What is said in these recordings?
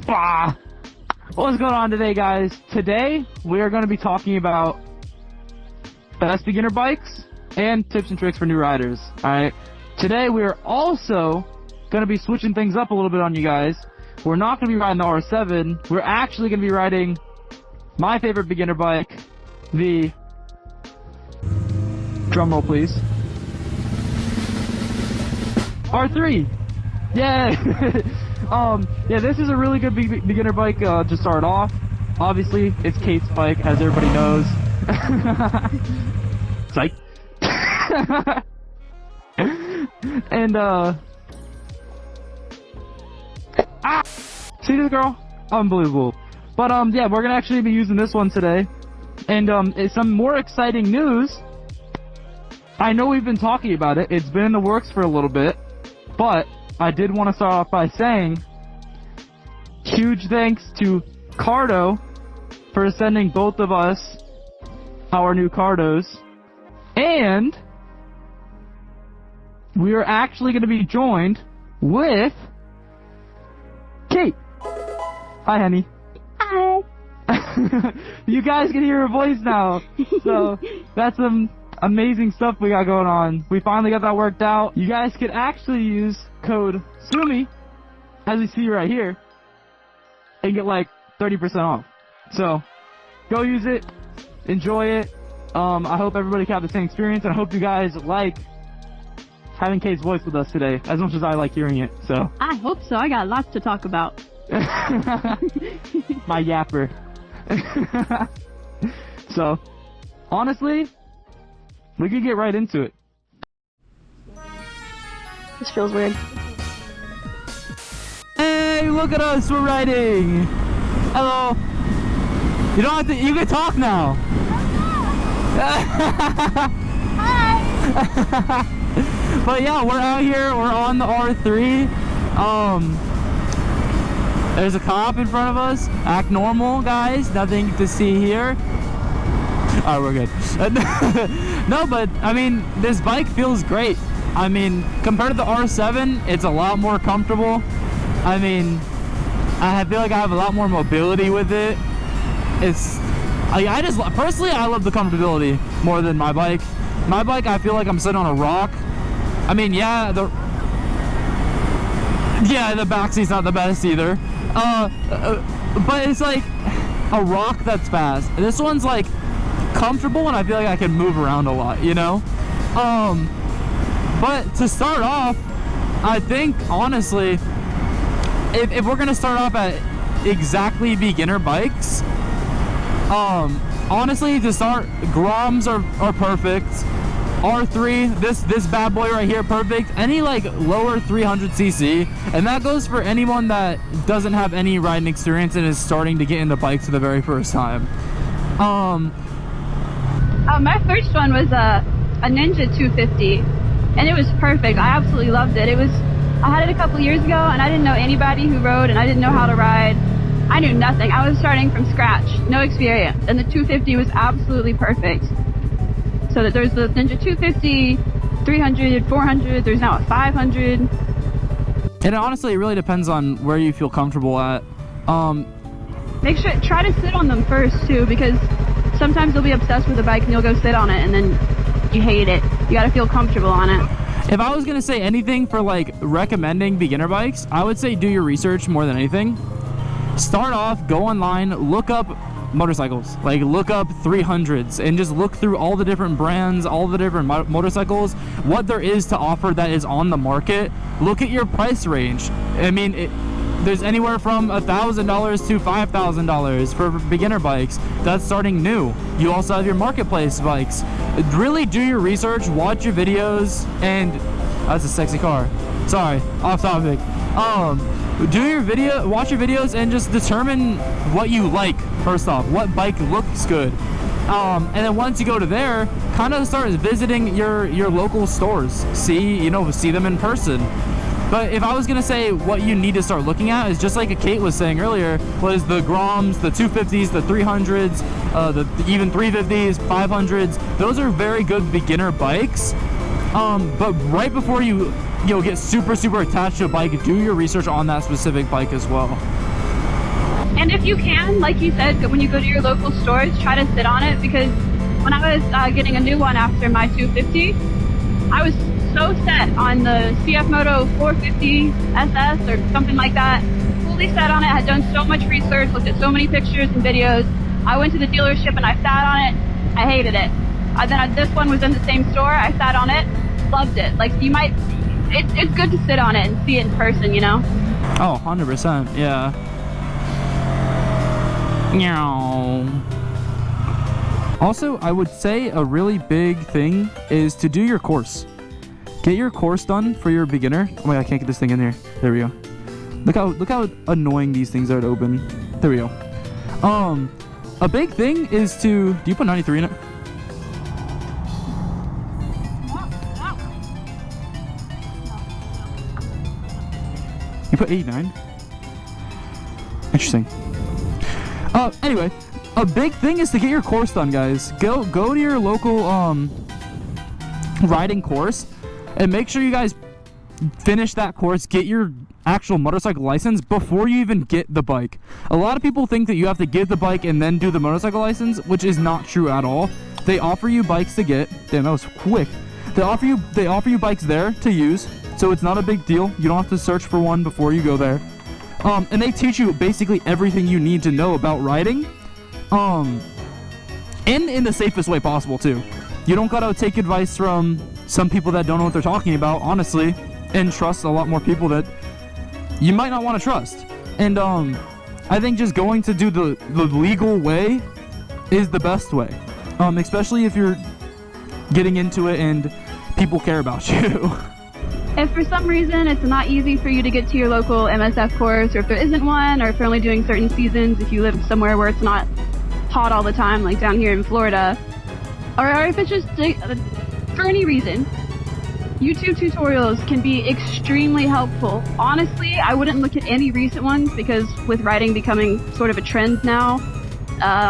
Bah! What's going on today, guys? Today, we are going to be talking about best beginner bikes and tips and tricks for new riders. Alright? Today, we are also going to be switching things up a little bit on you guys. We're not going to be riding the R7. We're actually going to be riding my favorite beginner bike, the... Drumroll, please. R3! Yay! Yeah, this is a really good beginner bike to start off. Obviously, it's Kate's bike, as everybody knows. Psych. And, see this girl? Unbelievable. But, yeah, we're gonna actually be using this one today. And, some more exciting news. I know we've been talking about it. It's been in the works for a little bit. But I did want to start off by saying huge thanks to Cardo for sending both of us our new Cardos. And we are actually going to be joined with Kate. Hi, honey. Hi. You guys can hear her voice now. So that's some amazing stuff we got going on. We finally got that worked out. You guys could actually use code Tsumi, as you see right here, and get like 30% off. So go use it, enjoy it. I hope everybody can have the same experience, and I hope you guys like having Kate's voice with us today as much as I like hearing it. So I hope so. I got lots to talk about. My yapper. So honestly, we could get right into it. This feels weird. Hey, look at us, we're riding! Hello! You don't have to, you can talk now! Hi! But yeah, we're out here, we're on the R3. There's a cop in front of us. Act normal, guys, nothing to see here. Alright, we're good. No, but, I mean, this bike feels great. I mean, compared to the R7, it's a lot more comfortable. I mean, I feel like I have a lot more mobility with it. I just, personally, I love the comfortability more than my bike. My bike, I feel like I'm sitting on a rock. I mean, yeah, the backseat's not the best either. But it's like a rock that's fast. This one's like comfortable, and I feel like I can move around a lot, you know? But to start off, I think, honestly, if we're gonna start off at exactly beginner bikes, honestly, to start, Groms are perfect. R3, this bad boy right here, perfect. Any like lower 300cc, and that goes for anyone that doesn't have any riding experience and is starting to get into bikes for the very first time. My first one was a Ninja 250, and it was perfect. I absolutely loved it. I had it a couple years ago, and I didn't know anybody who rode, and I didn't know how to ride. I knew nothing. I was starting from scratch, no experience, and the 250 was absolutely perfect. So that there's the Ninja 250, 300, 400, there's now a 500. And honestly, it really depends on where you feel comfortable at. Make sure, try to sit on them first too, because sometimes you'll be obsessed with a bike and you'll go sit on it and then you hate it. You gotta feel comfortable on it. If I was gonna say anything for like recommending beginner bikes, I would say do your research more than anything. Start off, go online, look up motorcycles, like look up 300s and just look through all the different brands, all the different motorcycles, what there is to offer that is on the market. Look at your price range. I mean, there's anywhere from $1,000 to $5,000 for beginner bikes. That's starting new. You also have your marketplace bikes. Really do your research, watch your videos, and that's a sexy car. Sorry, off topic. Watch your videos and just determine what you like. First off, what bike looks good. And then once you go to there, kind of start visiting your local stores. See them in person. But if I was gonna say what you need to start looking at is just like Kate was saying earlier, was the Groms, the 250s, the 300s, even 350s, 500s. Those are very good beginner bikes. But right before you get super attached to a bike, do your research on that specific bike as well. And if you can, like you said, when you go to your local stores, try to sit on it, because when I was getting a new one after my 250, I was so set on the CF Moto 450 SS or something like that. Fully set on it, had done so much research, looked at so many pictures and videos. I went to the dealership and I sat on it. I hated it. Then this one was in the same store. I sat on it, loved it. Like, you might, it's good to sit on it and see it in person, you know? Oh, 100%, yeah. Meow. Also, I would say a really big thing is to do your course. Get your course done for your beginner. Oh my God, I can't get this thing in there. There we go. Look how annoying these things are to open. There we go. A big thing is to, do you put 93 in it? You put 89? Interesting. Anyway, a big thing is to get your course done, guys. Go to your local riding course and make sure you guys finish that course. Get your actual motorcycle license before you even get the bike. A lot of people think that you have to get the bike and then do the motorcycle license, which is not true at all. They offer you bikes to get. Damn, that was quick. They offer you bikes there to use, so it's not a big deal. You don't have to search for one before you go there. And they teach you basically everything you need to know about riding, and in the safest way possible too. You don't gotta take advice from some people that don't know what they're talking about, honestly, and trust a lot more people that you might not want to trust. And I think just going to do the legal way is the best way, especially if you're getting into it and people care about you. If for some reason it's not easy for you to get to your local MSF course, or if there isn't one, or if you're only doing certain seasons, if you live somewhere where it's not hot all the time, like down here in Florida, or if it's just for any reason, YouTube tutorials can be extremely helpful. Honestly, I wouldn't look at any recent ones, because with riding becoming sort of a trend now,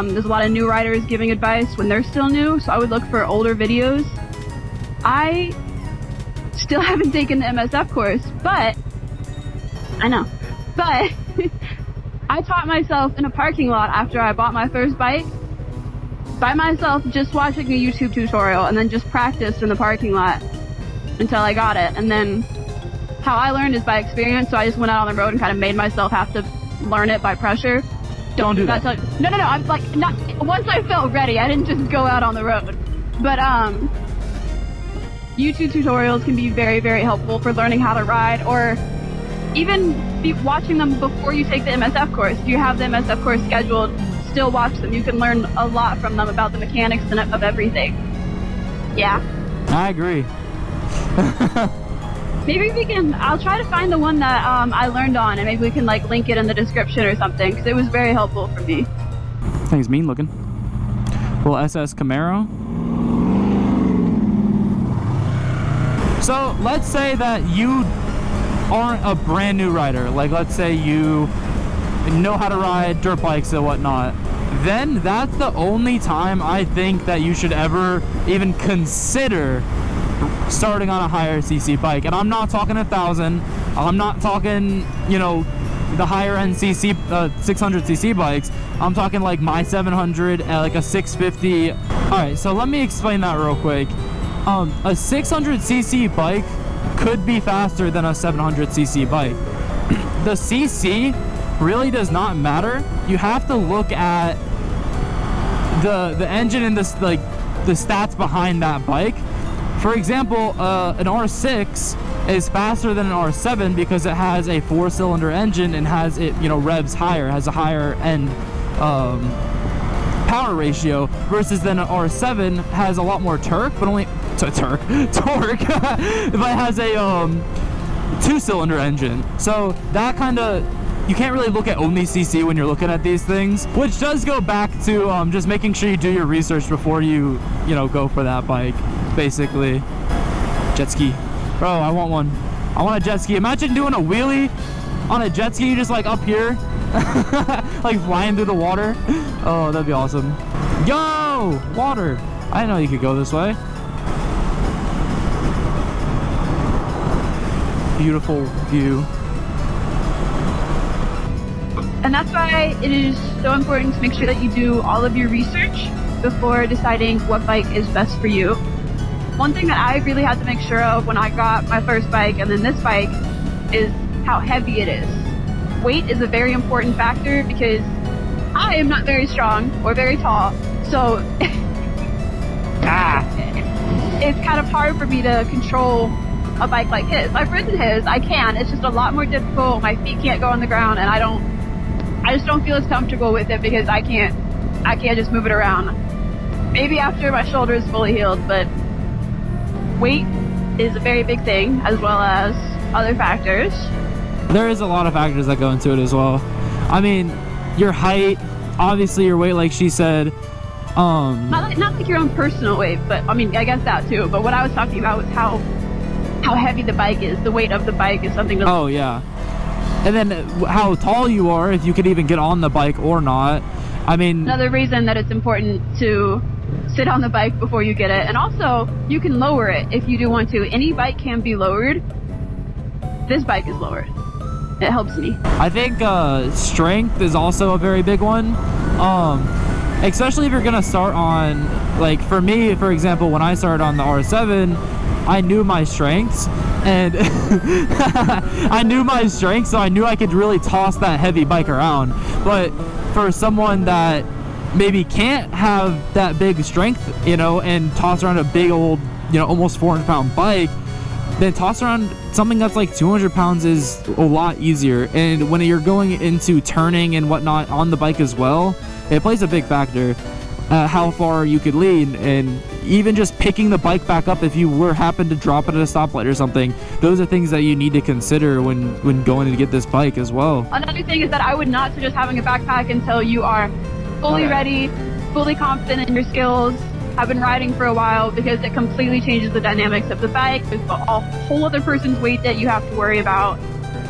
there's a lot of new riders giving advice when they're still new, so I would look for older videos. I still haven't taken the MSF course, but I taught myself in a parking lot after I bought my first bike by myself, just watching a YouTube tutorial, and then just practiced in the parking lot until I got it. And then how I learned is by experience, so I just went out on the road and kind of made myself have to learn it by pressure. Don't do that. No, I'm like, not once I felt ready, I didn't just go out on the road. But YouTube tutorials can be very, very helpful for learning how to ride, or even watching them before you take the MSF course. If you have the MSF course scheduled, still watch them. You can learn a lot from them about the mechanics and of everything. Yeah. I agree. Maybe I'll try to find the one that I learned on, and maybe we can like link it in the description or something, because it was very helpful for me. Thing's mean looking. Little SS Camaro. So let's say that you aren't a brand new rider. Like, let's say you know how to ride dirt bikes and whatnot. Then that's the only time I think that you should ever even consider starting on a higher CC bike. And I'm not talking 1,000. I'm not talking, you know, the higher end CC 600cc bikes. I'm talking like my 700, like a 650. All right, so let me explain that real quick. A 600cc bike could be faster than a 700cc bike. The CC really does not matter. You have to look at the engine and the stats behind that bike. For example, an R6 is faster than an R7 because it has a 4-cylinder engine and has it, you know, revs higher, has a higher end power ratio, versus then an R7 has a lot more torque, but only torque, but it has a 2-cylinder engine. So that kind of, you can't really look at only CC when you're looking at these things, which does go back to just making sure you do your research before you know, go for that bike, basically. Jet ski. Bro, I want one. I want a jet ski. Imagine doing a wheelie on a jet ski, just like up here, like flying through the water. Oh, that'd be awesome. Yo, water. I didn't know you could go this way. Beautiful view. And that's why it is so important to make sure that you do all of your research before deciding what bike is best for you. One thing that I really had to make sure of when I got my first bike and then this bike is how heavy it is. Weight is a very important factor because I am not very strong or very tall, so it's kind of hard for me to control a bike like his. I've ridden his, I can, it's just a lot more difficult. My feet can't go on the ground and I just don't feel as comfortable with it because I can't just move it around. Maybe after my shoulder is fully healed, but weight is a very big thing as well as other factors. There is a lot of factors that go into it as well. I mean, your height, obviously your weight, like she said. Not like your own personal weight, but I mean, I guess that too. But what I was talking about was how heavy the bike is. The weight of the bike is something to... Oh, yeah. And then how tall you are, if you could even get on the bike or not. I mean... Another reason that it's important to sit on the bike before you get it. And also, you can lower it if you do want to. Any bike can be lowered. This bike is lowered. It helps me. I think strength is also a very big one. Especially if you're gonna start on, like for me, for example, when I started on the R7, I knew my strengths, and I knew my strengths, so I knew I could really toss that heavy bike around. But for someone that maybe can't have that big strength, you know, and toss around a big old, you know, almost 400-pound bike, then toss around something that's like 200 pounds is a lot easier. And when you're going into turning and whatnot on the bike as well, it plays a big factor. How far you could lean, and even just picking the bike back up if you happen to drop it at a stoplight or something. Those are things that you need to consider when going to get this bike as well. Another thing is that I would not suggest having a backpack until you are fully ready, fully confident in your skills, have been riding for a while, because it completely changes the dynamics of the bike. There's a whole other person's weight that you have to worry about,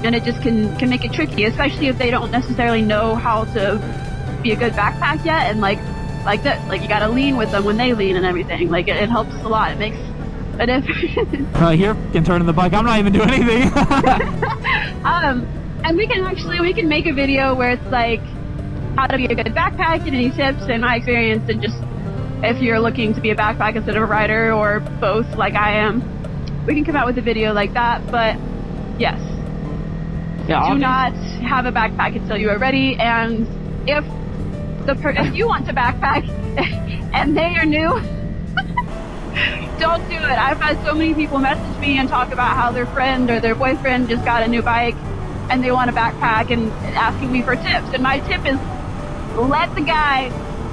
and it just can make it tricky, especially if they don't necessarily know how to be a good backpack yet. And like this, like you gotta lean with them when they lean and everything. Like it helps a lot. It makes a difference. Right here, can turn in the bike. I'm not even doing anything. And we can make a video where it's like how to be a good backpack and any tips and my experience, and just if you're looking to be a backpack instead of a rider, or both like I am, we can come out with a video like that. But yes, do not have a backpack until you are ready. And if you want to backpack and they are new, don't do it. I've had so many people message me and talk about how their friend or their boyfriend just got a new bike and they want a backpack and asking me for tips. And my tip is, let the guy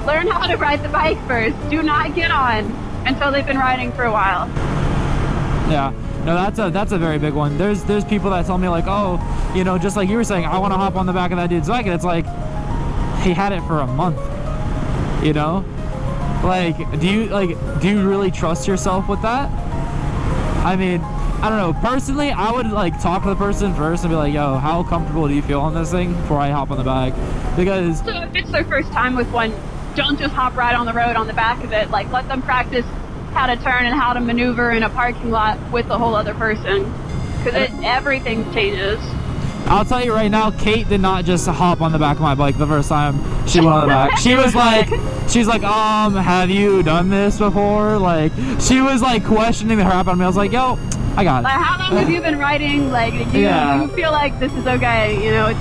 learn how to ride the bike first. Do not get on until they've been riding for a while. Yeah, no, that's a very big one. There's people that tell me like, oh, you know, just like you were saying, I want to hop on the back of that dude's bike, and it's like, he had it for a month, you know? Like, do you really trust yourself with that? I mean, I don't know. Personally, I would like talk to the person first and be like, yo, how comfortable do you feel on this thing before I hop on the back? Because so if it's their first time with one, don't just hop right on the road on the back of it. Like, let them practice how to turn and how to maneuver in a parking lot with a whole other person, because everything changes. I'll tell you right now, Kate did not just hop on the back of my bike the first time she went on the back. She's like, have you done this before? Like, she was like questioning the crap out of me. I was like, yo, I got it. Like, how long have you been riding? Like, do you feel like this is okay? You know,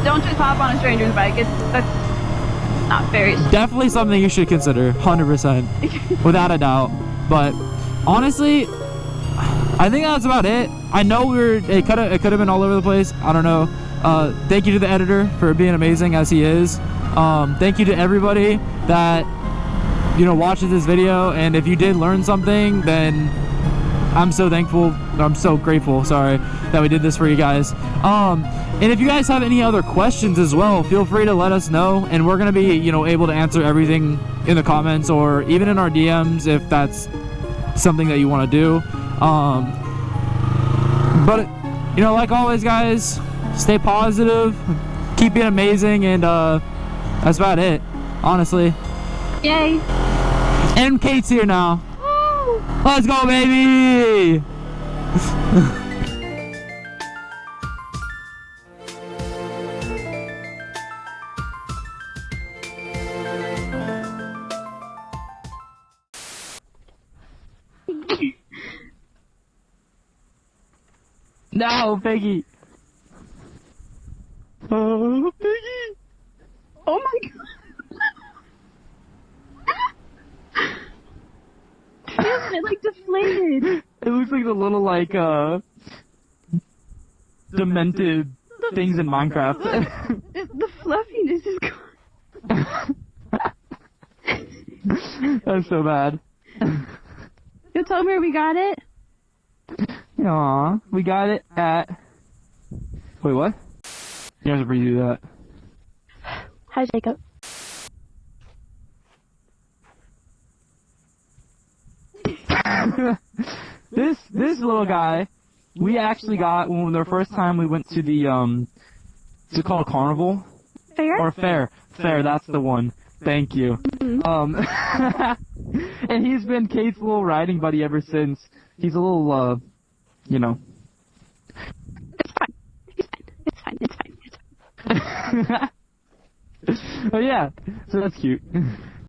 don't just hop on a stranger's bike. That's not very... Definitely something you should consider, 100%, without a doubt. But honestly, I think that's about it. I know it could have been all over the place. I don't know. Thank you to the editor for being amazing as he is. Thank you to everybody that, you know, watches this video. And if you did learn something, then I'm so thankful. I'm so grateful, sorry, that we did this for you guys. And if you guys have any other questions as well, feel free to let us know. And we're going to be, you know, able to answer everything in the comments or even in our DMs if that's something that you want to do. But, you know, like always, guys, stay positive, keep being amazing, and that's about it, honestly. Yay. And Kate's here now. Woo. Let's go, baby! No, Piggy. Oh, Piggy. Oh my god. Isn't it like deflated? It looks like the little like demented things in Minecraft. The fluffiness is gone. That's so bad. You tell me where we got it? Aw, we got it at... Wait, what? You have to redo that. Hi, Jacob. This little guy, we actually got when the first time we went to the is it called a carnival? Fair? Or fair? Fair, that's the one. Thank you. Mm-hmm. And he's been Kate's little riding buddy ever since. He's a little you know. It's fine. It's fine. It's fine. It's fine. Oh yeah, so that's cute.